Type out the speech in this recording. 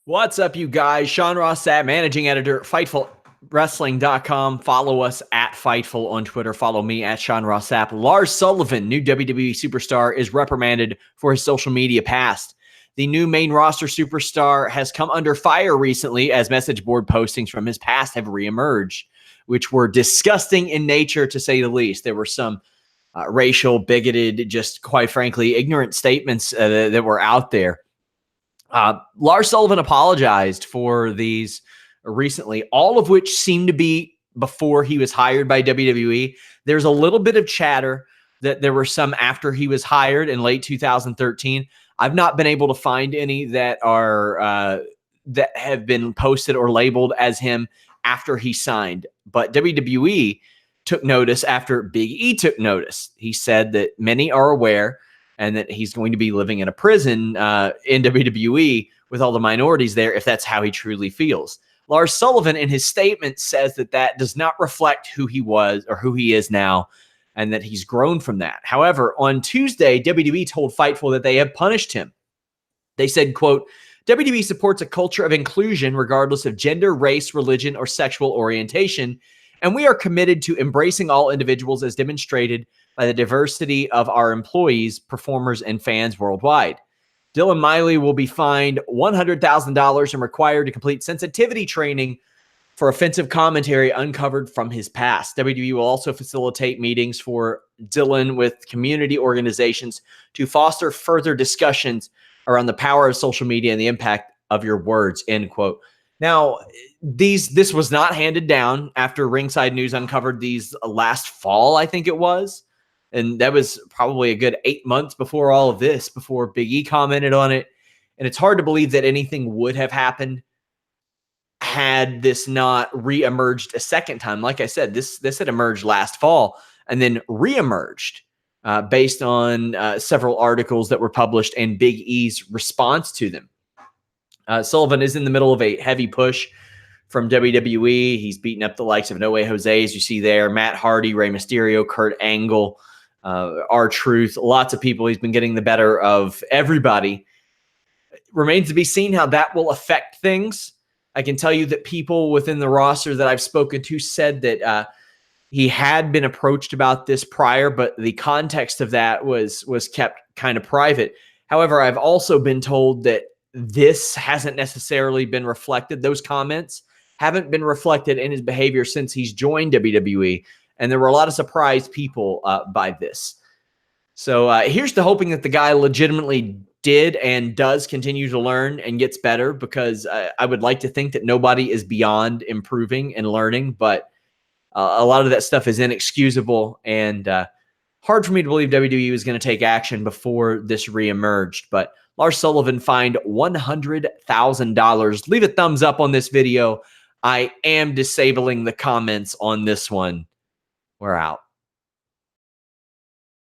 What's up, you guys? Ross Sapp, managing editor, FightfulWrestling.com. Follow us at Fightful on Twitter. Follow me at Ross Sapp. Lars Sullivan, new WWE superstar, is reprimanded for his social media past. The new main roster superstar has come under fire recently as message board postings from his past have reemerged, which were disgusting in nature, to say the least. There were some racial, bigoted, just quite frankly, ignorant statements that were out there. Lars Sullivan apologized for these recently, all of which seemed to be before he was hired by WWE. There's a little bit of chatter that there were some after he was hired in late 2013. I've not been able to find any that are that have been posted or labeled as him after he signed. But WWE took notice after Big E took notice. He said that many are aware and that he's going to be living in a prison in WWE with all the minorities there if that's how he truly feels. Lars Sullivan, in his statement, says that that does not reflect who he was or who he is now, and that he's grown from that. However, on Tuesday, WWE told Fightful that they have punished him. They said, quote, WWE supports a culture of inclusion regardless of gender, race, religion, or sexual orientation, and we are committed to embracing all individuals as demonstrated by the diversity of our employees, performers, and fans worldwide. Dylan Miley will be fined $100,000 and required to complete sensitivity training for offensive commentary uncovered from his past. WWE will also facilitate meetings for Dylan with community organizations to foster further discussions around the power of social media and the impact of your words, end quote. Now, this was not handed down after Ringside News uncovered these last fall, I think it was. And that was probably a good 8 months before all of this, before Big E commented on it. And it's hard to believe that anything would have happened had this not reemerged a second time. Like I said, this had emerged last fall and then reemerged based on several articles that were published and Big E's response to them. Sullivan is in the middle of a heavy push from WWE. He's beaten up the likes of No Way Jose, as you see there, Matt Hardy, Rey Mysterio, Kurt Angle, R-Truth, lots of people. He's been getting the better of everybody. Remains to be seen how that will affect things. I can tell you that people within the roster that I've spoken to said that he had been approached about this prior, but the context of that was kept kind of private. However, I've also been told that this hasn't necessarily been reflected. Those comments haven't been reflected in his behavior since he's joined WWE. And there were a lot of surprised people by this. So here's to hoping that the guy legitimately did and does continue to learn and gets better, because I would like to think that nobody is beyond improving and learning, but a lot of that stuff is inexcusable and hard for me to believe WWE was going to take action before this reemerged. But Lars Sullivan fined $100,000. Leave a thumbs up on this video. I am disabling the comments on this one. We're out.